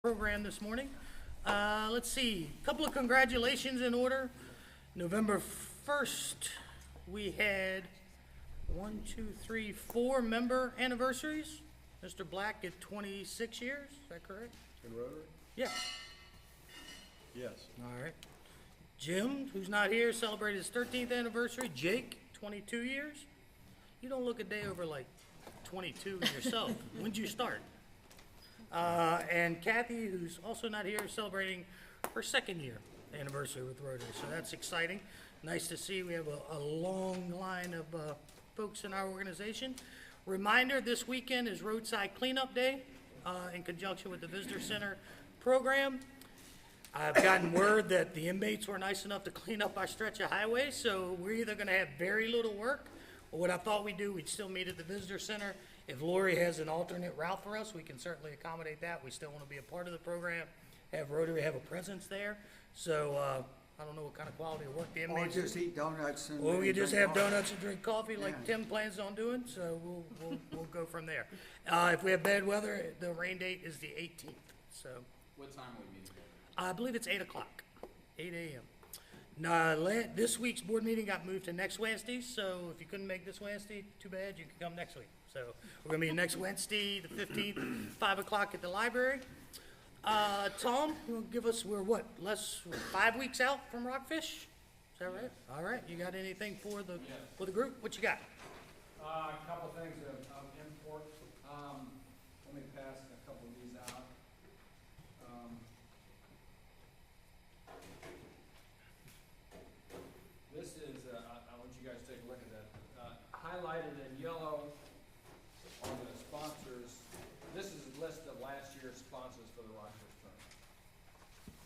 program this morning. Let's see, a couple of congratulations in order. November 1st, we had 4 member anniversaries. Mr. Black at 26 years, is that correct? In Rotary? Yeah, Yes. all right. Jim, who's not here, celebrated his 13th anniversary. Jake, 22 years. You don't look a day over like 22 yourself. When'd you start? And Kathy, who's also not here, celebrating her second year anniversary with Rotary, so that's exciting. Nice to see we have a long line of folks in our organization. Reminder, this weekend is Roadside Cleanup Day in conjunction with the Visitor Center program. I've gotten word that the inmates were nice enough to clean up our stretch of highway, so we're either going to have very little work, or what I thought we'd do, we'd still meet at the Visitor Center. If Lori has an alternate route for us, we can certainly accommodate that. We still want to be a part of the program, have Rotary have a presence there. So I don't know what kind of quality of work the Or inmates. just eat donuts and. Or we and just drink have coffee. donuts and drink coffee like Yeah. Tim plans on doing, so we'll go from there. If we have bad weather, the rain date is the 18th, so. What time will we meet? I believe it's 8 o'clock, 8 a.m. Now, this week's board meeting got moved to next Wednesday, so if you couldn't make this Wednesday, too bad, you can come next week. So we're gonna be next Wednesday, the 15th, 5 o'clock at the library. Tom, you'll give us, we're 5 weeks out from Rockfish? Is that right? All right, you got anything for the group? What you got? A couple things of import. Let me pass a couple of these out. This is, I want you guys to take a look at that. Highlighted in yellow are the sponsors. This is a list of last year's sponsors for the Rockfish tournament.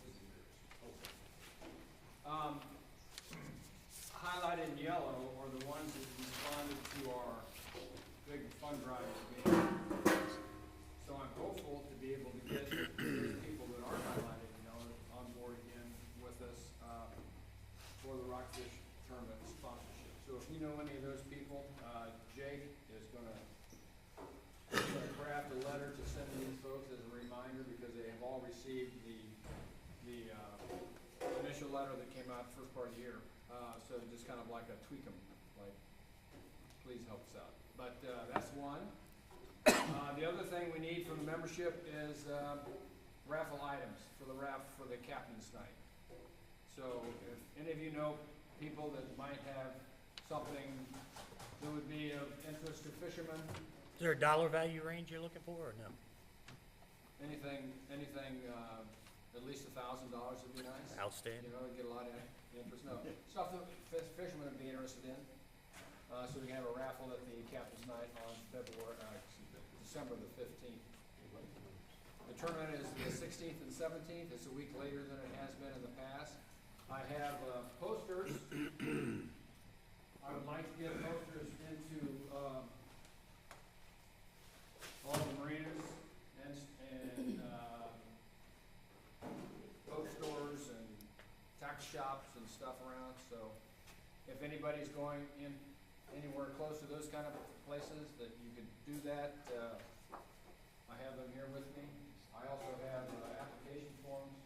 This is yours. Highlighted in yellow are the ones that responded to our big fund drive meeting. So I'm hopeful to be able to get those people that are highlighted, on board again with us, for the Rockfish tournament sponsorship. So if you know any of those people, Jake is gonna craft a letter to send to these folks as a reminder, because they have all received the initial letter that came out the first part of the year. So just kind of like a tweak 'em, like, please help us out. But, that's one. The other thing we need from the membership is, raffle items for the captain's night. So if any of you know people that might have something that would be of interest to fishermen, Is there a dollar value range you're looking for, or no? anything, at least $1,000 would be nice. Outstanding. Get a lot of interest. No, stuff that fishermen would be interested in. So we can have a raffle at the captain's night on December the 15th. The tournament is the 16th and 17th. It's a week later than it has been in the past. I have posters. I would like to get posters into all the marinas and boat stores and tax shops and stuff around. So if anybody's going in anywhere close to those kind of places, that you could do that. I have them here with me. I also have application forms,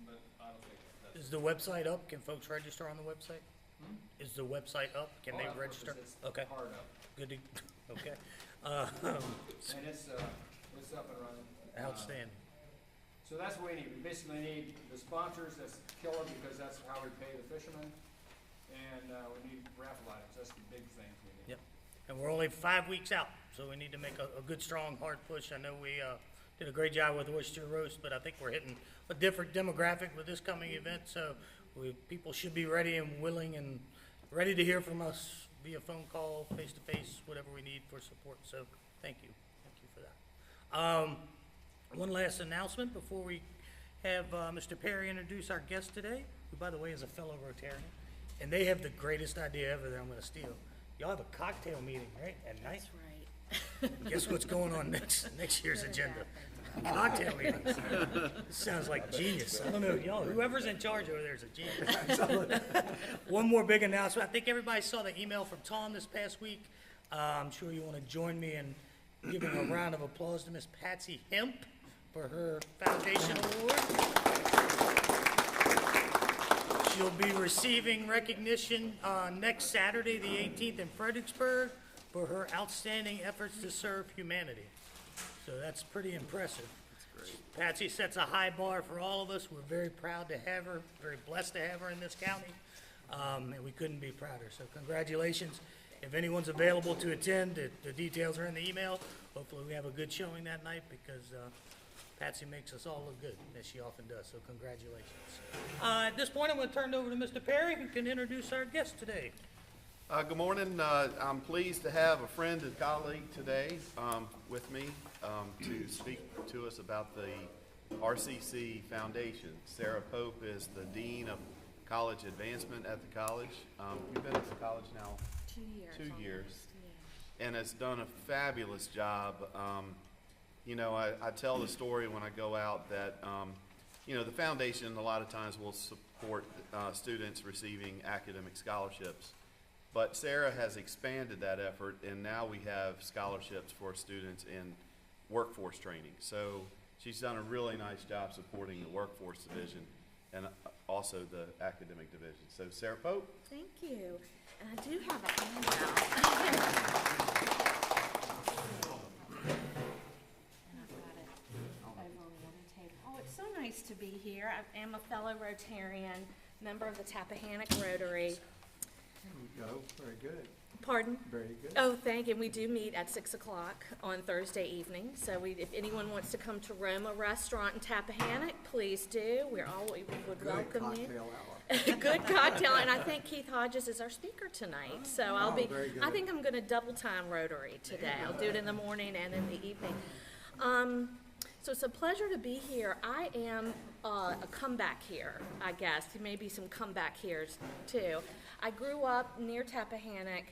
but I don't think that's. Is the website up? Can folks register on the website? Hmm? Is the website up? Can they of course, register? It's Okay, hard up, good to, okay. and it's up and running. Outstanding. So that's what we need. We basically need the sponsors. That's killer, because that's how we pay the fishermen. And we need raffle items. That's the big thing we need. Yep. And we're only 5 weeks out, so we need to make a good, strong, hard push. I know we did a great job with oyster roast, but I think we're hitting a different demographic with this coming event. So people should be ready and willing and ready to hear from us via phone call, face-to-face, whatever we need for support. So thank you. Thank you for that. One last announcement before we have Mr. Perry introduce our guest today, who, by the way, is a fellow Rotarian. And they have the greatest idea ever that I'm going to steal. Y'all have a cocktail meeting, right, at night? That's right. Guess what's going on next year's agenda? Cocktail meetings. This sounds like genius. I don't know, y'all, whoever's in charge over there is a genius. One more big announcement. I think everybody saw the email from Tom this past week. I'm sure you want to join me in giving a round of applause to Miss Patsy Hemp. for her foundation award. She'll be receiving recognition next Saturday, the 18th, in Fredericksburg for her outstanding efforts to serve humanity. So that's pretty impressive. Patsy sets a high bar for all of us. We're very proud to have her, very blessed to have her in this county, and we couldn't be prouder. So congratulations. If anyone's available to attend, the details are in the email. Hopefully we have a good showing that night because Patsy makes us all look good, as she often does, so congratulations. At this point, I'm going to turn it over to Mr. Perry, who can introduce our guest today. Good morning. I'm pleased to have a friend and colleague today with me to speak to us about the RCC Foundation. Sarah Pope is the Dean of College Advancement at the college. You've been at the college now 2 years. 2 years, Yeah. and has done a fabulous job. You know, I tell the story when I go out that, you know, the foundation a lot of times will support students receiving academic scholarships. But Sarah has expanded that effort, and now we have scholarships for students in workforce training. So she's done a really nice job supporting the workforce division and also the academic division. So Sarah Pope. Thank you. And I do have a handout. And I've got it over on the other table. Oh, it's so nice to be here. I am a fellow Rotarian, member of the Tappahannock Rotary. There you go, very good, Pardon? very good. Oh, thank you. We do meet at 6 o'clock on Thursday evening. So if anyone wants to come to Roma Restaurant in Tappahannock, please do. We would welcome you. Good cocktail hour. Good cocktail, and I think Keith Hodges is our speaker tonight. So I'll be, very good. I think I'm going to double time Rotary today. I'll do it in the morning and in the evening. So it's a pleasure to be here. I am a comeback here, I guess. Maybe some comeback here's too. I grew up near Tappahannock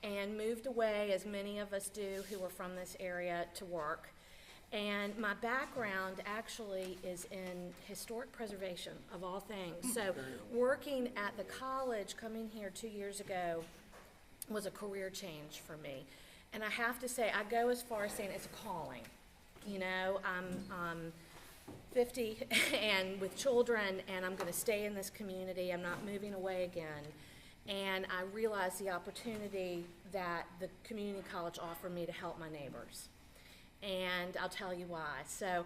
and moved away, as many of us do who are from this area, to work. And my background actually is in historic preservation, of all things. So working at the college, coming here 2 years ago, was a career change for me. And I have to say, I go as far as saying it's a calling. You know, I'm 50 and with children, and I'm going to stay in this community. I'm not moving away again. And I realized the opportunity that the community college offered me to help my neighbors. And I'll tell you why. So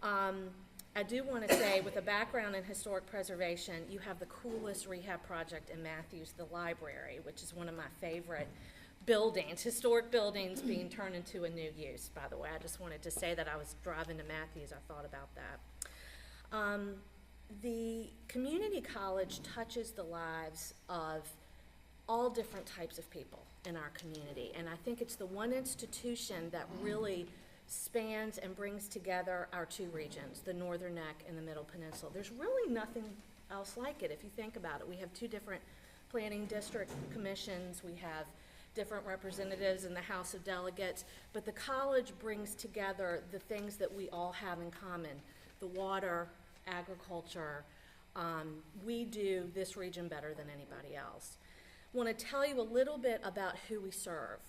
I do want to say, with a background in historic preservation, you have the coolest rehab project in Matthews, the library, which is one of my favorite buildings, historic buildings being turned into a new use, by the way. I just wanted to say that. I was driving to Matthews, I thought about that. The community college touches the lives of all different types of people in our community, and I think it's the one institution that really spans and brings together our two regions, the Northern Neck and the Middle Peninsula. There's really nothing else like it if you think about it. We have two different planning district commissions, we have different representatives in the House of Delegates, but the college brings together the things that we all have in common: the water, agriculture. We do this region better than anybody else. I want to tell you a little bit about who we serve.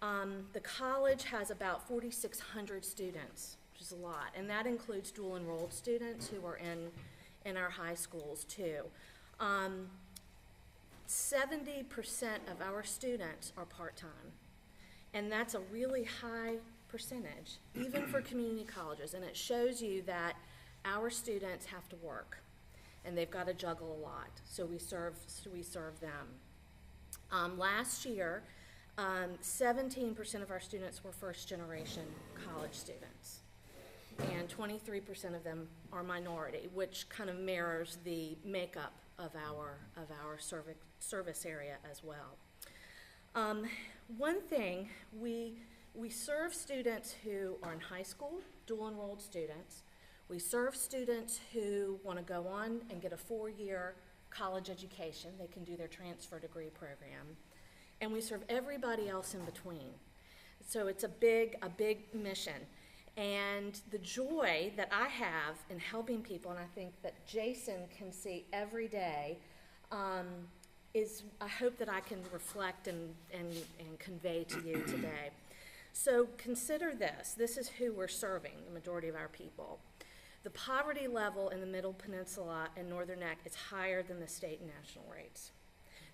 The college has about 4,600 students, which is a lot, and that includes dual enrolled students who are in our high schools too. 70% of our students are part-time, and that's a really high percentage, even for community colleges, and it shows you that our students have to work, and they've got to juggle a lot, so we serve them. Last year, 17% of our students were first-generation college students, and 23% of them are minority, which kind of mirrors the makeup of our service area as well. One thing, we serve students who are in high school, dual enrolled students. We serve students who want to go on and get a 4-year college education. They can do their transfer degree program. And we serve everybody else in between. So it's a big mission. And the joy that I have in helping people, and I think that Jason can see every day, is I hope that I can reflect and convey to you today. So consider this. This is who we're serving, the majority of our people. The poverty level in the Middle Peninsula and Northern Neck is higher than the state and national rates.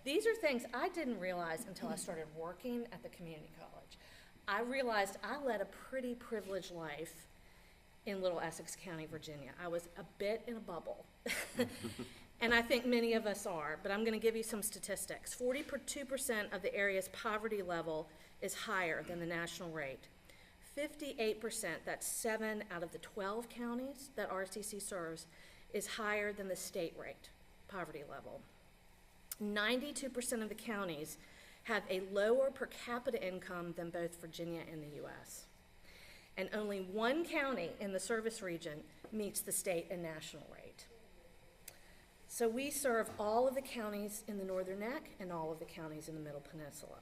These are things I didn't realize until I started working at the community college. I realized I led a pretty privileged life in Little Essex County, Virginia. I was a bit in a bubble. And I think many of us are, but I'm going to give you some statistics. 42% of the area's poverty level is higher than the national rate. 58%, that's 7 out of the 12 counties that RCC serves, is higher than the state rate, poverty level. 92% of the counties have a lower per capita income than both Virginia and the US. And only one county in the service region meets the state and national rate. So we serve all of the counties in the Northern Neck and all of the counties in the Middle Peninsula.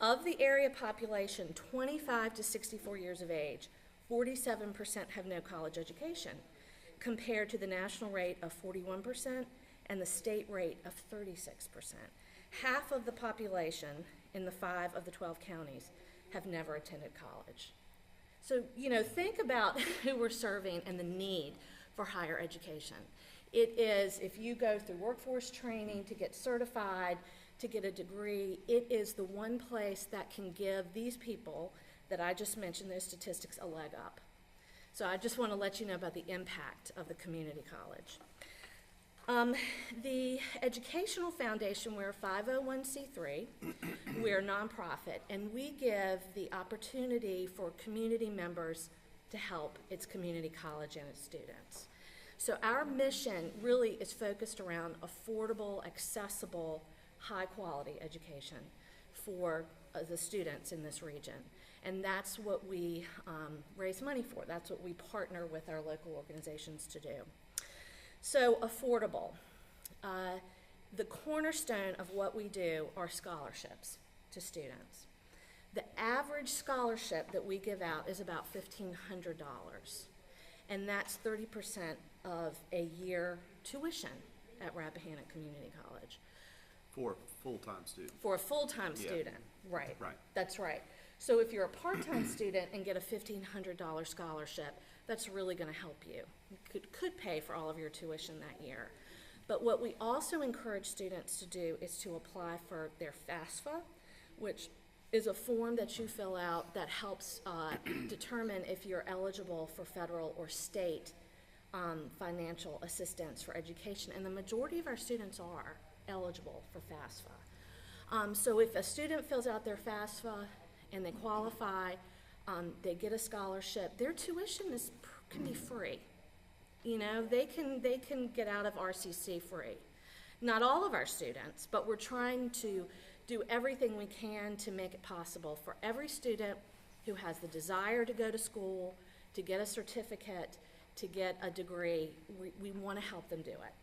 Of the area population 25 to 64 years of age, 47% have no college education, compared to the national rate of 41% and the state rate of 36%. Half of the population in the 5 of the 12 counties have never attended college. So, think about who we're serving and the need for higher education. It is, if you go through workforce training to get certified, to get a degree, it is the one place that can give these people that I just mentioned, those statistics, a leg up. So I just want to let you know about the impact of the community college. The Educational Foundation, we're a 501c3, we're a nonprofit, and we give the opportunity for community members to help its community college and its students. So our mission really is focused around affordable, accessible, high-quality education for the students in this region. And that's what we raise money for. That's what we partner with our local organizations to do. So affordable. The cornerstone of what we do are scholarships to students. The average scholarship that we give out is about $1,500, and that's 30% of a year tuition at Rappahannock Community College. For a full-time student. For a full-time Yeah. student, right. Right. That's right. So if you're a part-time student and get a $1,500 scholarship, that's really going to help you. It could pay for all of your tuition that year. But what we also encourage students to do is to apply for their FAFSA, which is a form that you fill out that helps determine if you're eligible for federal or state financial assistance for education. And the majority of our students are eligible for FAFSA. So if a student fills out their FAFSA and they qualify, they get a scholarship, their tuition can be free. They can get out of RCC free. Not all of our students, but we're trying to do everything we can to make it possible for every student who has the desire to go to school, to get a certificate, to get a degree. We want to help them do it.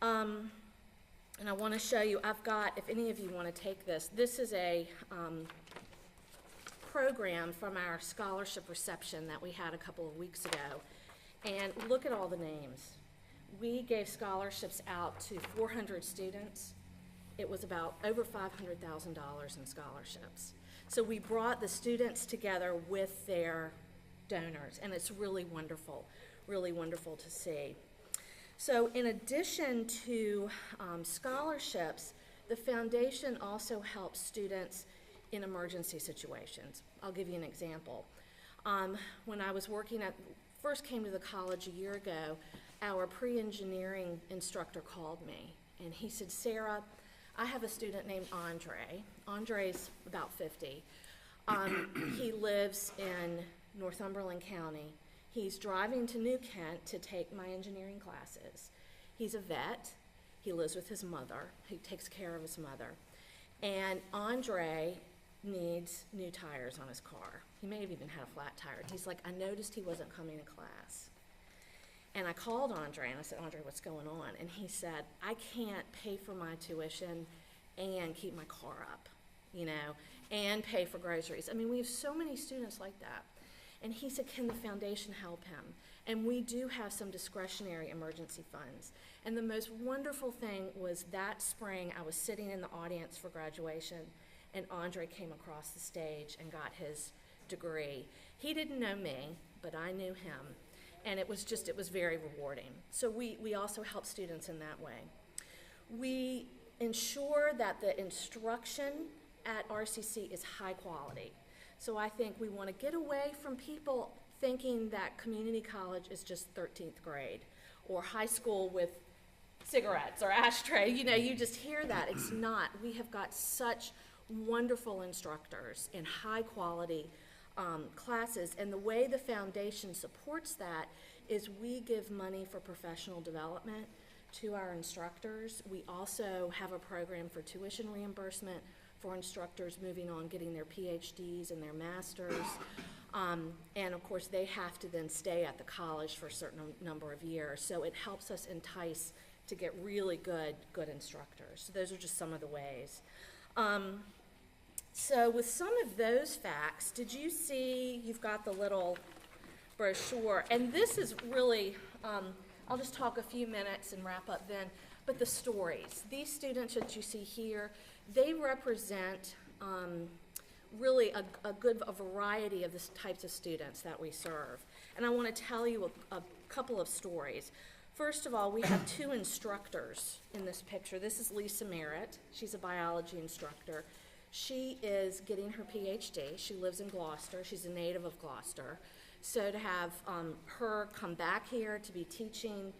And I want to show you, if any of you want to take this, this is a program from our scholarship reception that we had a couple of weeks ago. And look at all the names. We gave scholarships out to 400 students. It was about over $500,000 in scholarships. So we brought the students together with their donors, and it's really wonderful to see. So in addition to scholarships, the foundation also helps students in emergency situations. I'll give you an example. When I was first came to the college a year ago, our pre-engineering instructor called me, and he said, "Sarah, I have a student named Andre. Andre's about 50. He lives in Northumberland County. He's driving to New Kent to take my engineering classes. He's a vet. He lives with his mother. He takes care of his mother. And Andre needs new tires on his car. He may have even had a flat tire. And he's like, I noticed he wasn't coming to class." And I called Andre and I said, "Andre, what's going on?" And he said, "I can't pay for my tuition and keep my car up, and pay for groceries." I mean, we have so many students like that. And he said, "Can the foundation help him?" And we do have some discretionary emergency funds. And the most wonderful thing was that spring, I was sitting in the audience for graduation, and Andre came across the stage and got his degree. He didn't know me, but I knew him, and it was very rewarding. So we also help students in that way. We ensure that the instruction at RCC is high quality. So I think we want to get away from people thinking that community college is just 13th grade or high school with cigarettes or ashtray. You know, you just hear that. It's not. We have got such wonderful instructors in high quality classes, and the way the foundation supports that is we give money for professional development to our instructors. We also have a program for tuition reimbursement for instructors moving on, getting their PhDs and their masters. And of course, they have to then stay at the college for a certain number of years. So it helps us entice to get really good instructors. So those are just some of the ways. So with some of those facts, did you see, you've got the little brochure, and this is really, I'll just talk a few minutes and wrap up then, but the stories. These students that you see here, they represent really a variety of the types of students that we serve. And I want to tell you a couple of stories. First of all, we have two instructors in this picture. This is Lisa Merritt. She's a biology instructor. She is getting her PhD. She lives in Gloucester. She's a native of Gloucester. So to have her come back here to be teaching,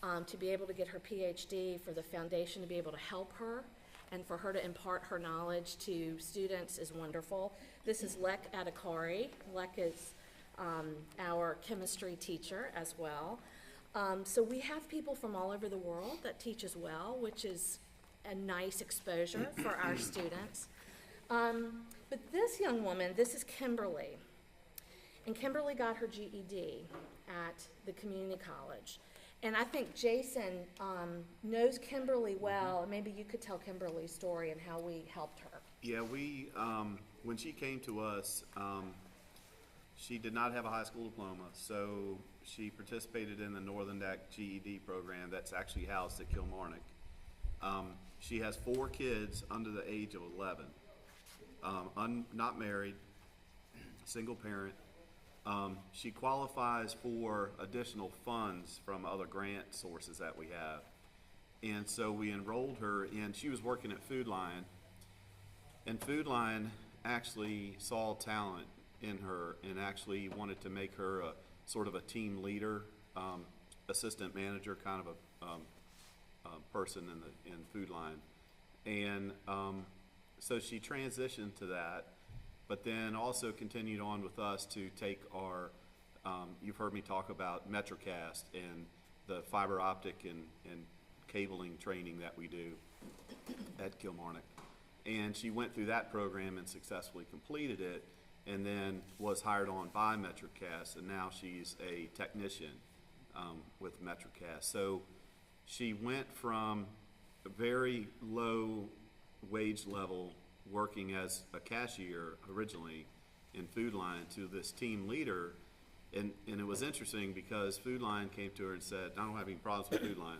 to be able to get her PhD, for the foundation to be able to help her, and for her to impart her knowledge to students is wonderful. This is Lek Adhikari. Lek is our chemistry teacher as well. So we have people from all over the world that teach as well, which is a nice exposure for our students. But this young woman, this is Kimberly. And Kimberly got her GED at the community college. And I think Jason knows Kimberly well. Maybe you could tell Kimberly's story and how we helped her. Yeah, we, when she came to us, she did not have a high school diploma, so she participated in the Northern DAC GED program that's actually housed at Kilmarnock. She has 4 kids under the age of 11, not married, single parent. She qualifies for additional funds from other grant sources that we have. And so we enrolled her in, she was working at Food Lion, and Food Lion actually saw talent in her and actually wanted to make her a sort of a team leader, assistant manager kind of a person in Food Lion. And so she transitioned to that, but then also continued on with us to take our, you've heard me talk about MetroCast and the fiber optic and cabling training that we do at Kilmarnock. And she went through that program and successfully completed it, and then was hired on by MetroCast, and now she's a technician with MetroCast. So she went from a very low wage level working as a cashier originally in Food Lion to this team leader. And it was interesting because Food Lion came to her and said, I don't have any problems with Food Lion,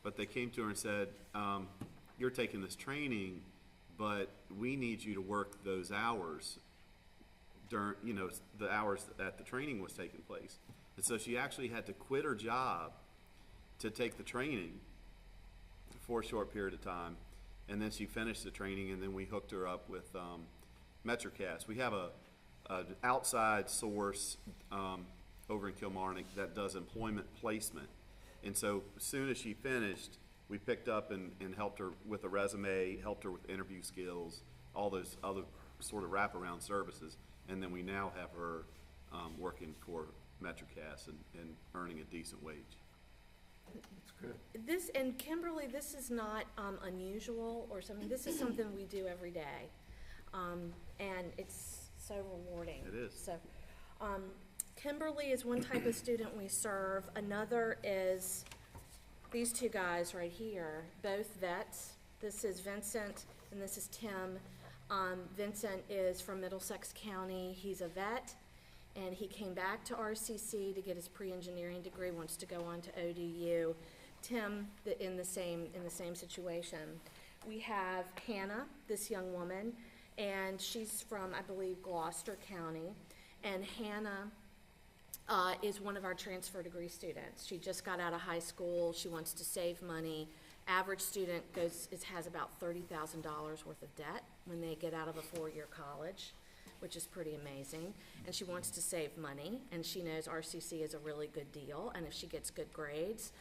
but they came to her and said, you're taking this training, but we need you to work those hours during, you know, the hours that the training was taking place. And so she actually had to quit her job to take the training for a short period of time. And then she finished the training, and then we hooked her up with MetroCast. We have an outside source over in Kilmarnock that does employment placement. And so as soon as she finished, we picked up and helped her with a resume, helped her with interview skills, all those other sort of wraparound services. And then we now have her working for MetroCast and earning a decent wage. That's good. This, and Kimberly, this is not unusual or something. This is something we do every day. And it's so rewarding. It is. So, Kimberly is one type of student we serve. Another is these two guys right here, both vets. This is Vincent and this is Tim. Vincent is from Middlesex County. He's a vet, and he came back to RCC to get his pre-engineering degree, wants to go on to ODU. Tim, in the same situation. We have Hannah, this young woman. and she's from, I believe, Gloucester County. And Hannah is one of our transfer degree students. She just got out of high school. She wants to save money. Average student has about $30,000 worth of debt when they get out of a four-year college, which is pretty amazing. And she wants to save money, and she knows RCC is a really good deal. And if she gets good grades,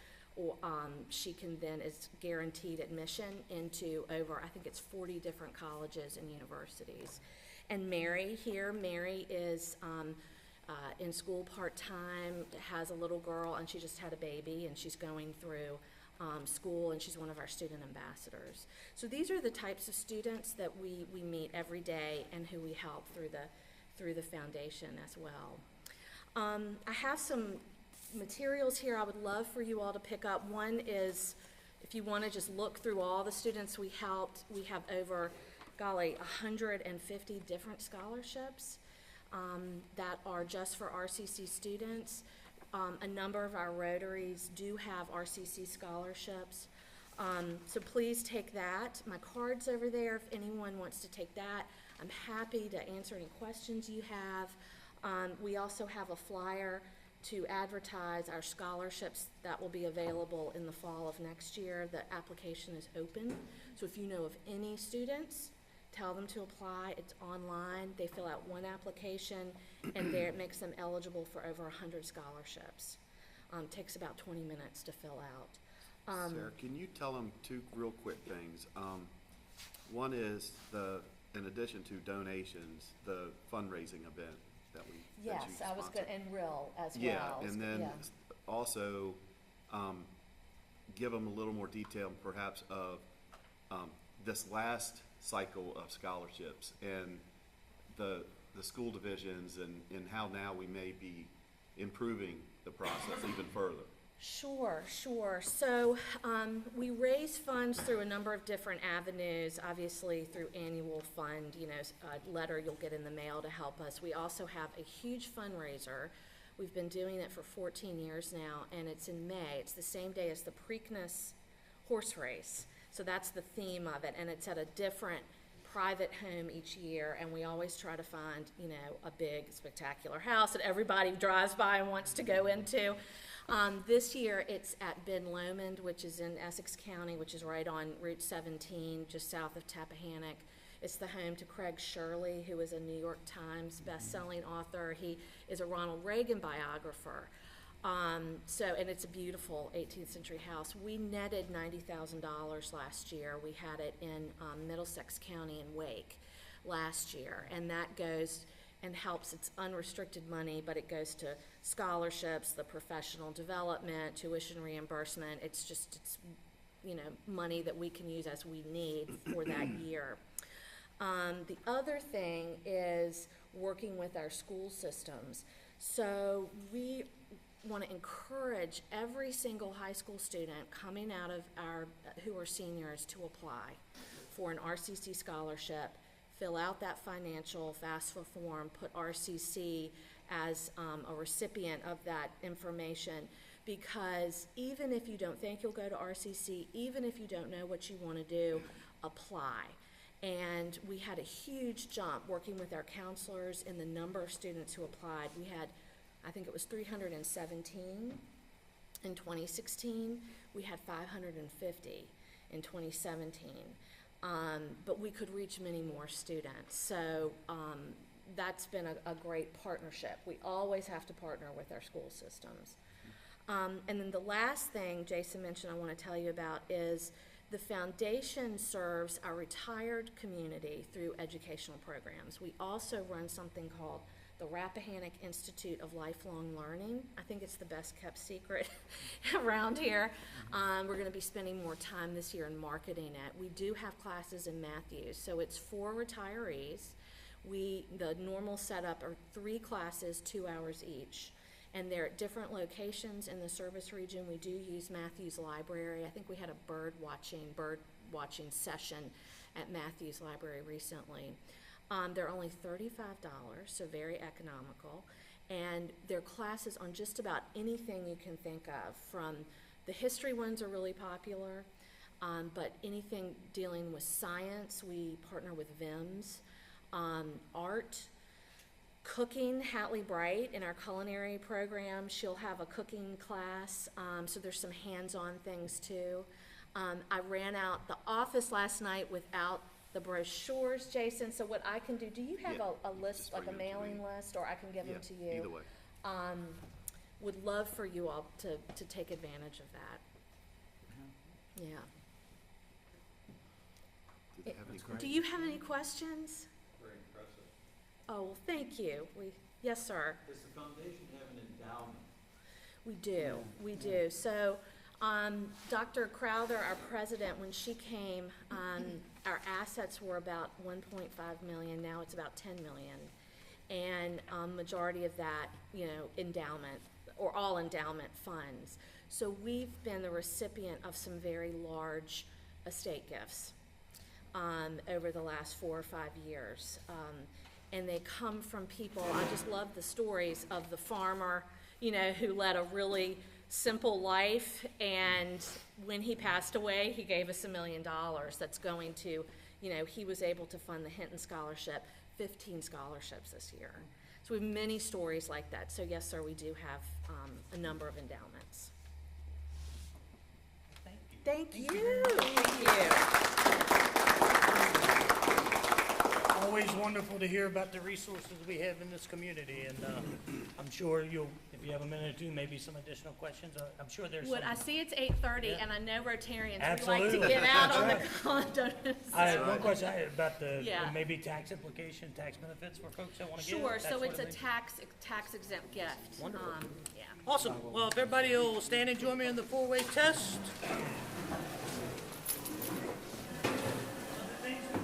she can then is guaranteed admission into over, I think it's 40 different colleges and universities. And Mary is in school part-time, has a little girl, and she just had a baby, and she's going through school, and she's one of our student ambassadors. So these are the types of students that we meet every day and who we help through the foundation as well. I have some materials here I would love for you all to pick up. One is, if you want to just look through all the students we helped, we have over, 150 different scholarships that are just for RCC students. A number of our Rotaries do have RCC scholarships. So please take that. My card's over there if anyone wants to take that. I'm happy to answer any questions you have. We also have a flyer to advertise our scholarships that will be available in the fall of next year. The application is open. So if you know of any students, tell them to apply. It's online. They fill out one application, and there it makes them eligible for over 100 scholarships. Takes about 20 minutes to fill out. Sarah, can you tell them two real quick things? One is in addition to donations, the fundraising event that you Yes, I was sponsor. good, and Rill as well. Yeah, and then Yeah. also give them a little more detail, perhaps, of this last cycle of scholarships and the school divisions and how now we may be improving the process even further. Sure. So we raise funds through a number of different avenues, obviously through annual fund, a letter you'll get in the mail to help us. We also have a huge fundraiser. We've been doing it for 14 years now, and it's in May. It's the same day as the Preakness horse race. So that's the theme of it, and it's at a different private home each year, and we always try to find, a big, spectacular house that everybody drives by and wants to go into. This year, it's at Ben Lomond, which is in Essex County, which is right on Route 17, just south of Tappahannock. It's the home to Craig Shirley, who is a New York Times best-selling author. He is a Ronald Reagan biographer. And it's a beautiful 18th century house. We netted $90,000 last year. We had it in Middlesex County in Wake last year, and that goes and helps. It's unrestricted money, but it goes to scholarships, the professional development, tuition reimbursement. It's money that we can use as we need for that year. The other thing is working with our school systems. So we want to encourage every single high school student coming out of who are seniors to apply for an RCC scholarship, fill out that financial FAFSA form, put RCC as a recipient of that information, because even if you don't think you'll go to RCC, even if you don't know what you want to do, apply. And we had a huge jump working with our counselors in the number of students who applied. We had, I think it was 317 in 2016. We had 550 in 2017. But we could reach many more students. So that's been a great partnership. We always have to partner with our school systems. And then the last thing Jason mentioned I want to tell you about is the foundation serves our retired community through educational programs. We also run something called the Rappahannock Institute of Lifelong Learning. I think it's the best kept secret around here. We're going to be spending more time this year in marketing it. We do have classes in Matthews, so it's for retirees. The normal setup are 3 classes, 2 hours each, and they're at different locations in the service region. We do use Matthews Library. I think we had a bird watching session at Matthews Library recently. They're only $35, so very economical, and they're classes on just about anything you can think of. From the history ones are really popular, but anything dealing with science, we partner with VIMS. art, cooking. Hatley Bright in our culinary program, she'll have a cooking class, so there's some hands-on things too. I ran out the office last night without the brochures, Jason, so what I can do you have Yeah, a list, just like a bring them to mailing me. list, or I can give Yeah, them to you? either way. Would love for you all to take advantage of that. Yeah. Did they have any Do questions? you have any questions? Very impressive. Oh, well, thank you. Yes, sir. Does the foundation have an endowment? We do. So, Dr. Crowther, our president, when she came, our assets were about 1.5 million. Now it's about 10 million. And, majority of that, endowment, or all endowment funds. So we've been the recipient of some very large estate gifts, over the last 4 or 5 years. And they come from people, I just love the stories of the farmer, who led a really simple life, and when he passed away, he gave us $1 million that's going to, he was able to fund the Hinton Scholarship, 15 scholarships this year. So we have many stories like that. So yes, sir, we do have a number of endowments. Thank you. Thank you. Always wonderful to hear about the resources we have in this community, and I'm sure you'll, if you have a minute or two, maybe some additional questions. I'm sure there's some. Would I see it's 8:30, Yeah. and I know Rotarians, we like to Absolutely. get out That's on right. the condos. I have one question I had about the Yeah. maybe tax implication, tax benefits for folks that want to give. Sure, that so sort it's of a thing. tax exempt gift. Wonderful. Yeah. Awesome. Well, if everybody will stand and join me in the four-way test.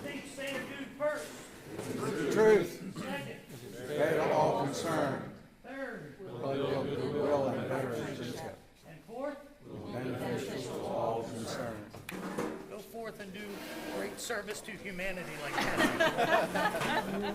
Things say and do first. Truth, Second. obey all concerned, Third. goodwill and beneficence, And fourth. beneficial to all concerned. Go forth and do great service to humanity like that.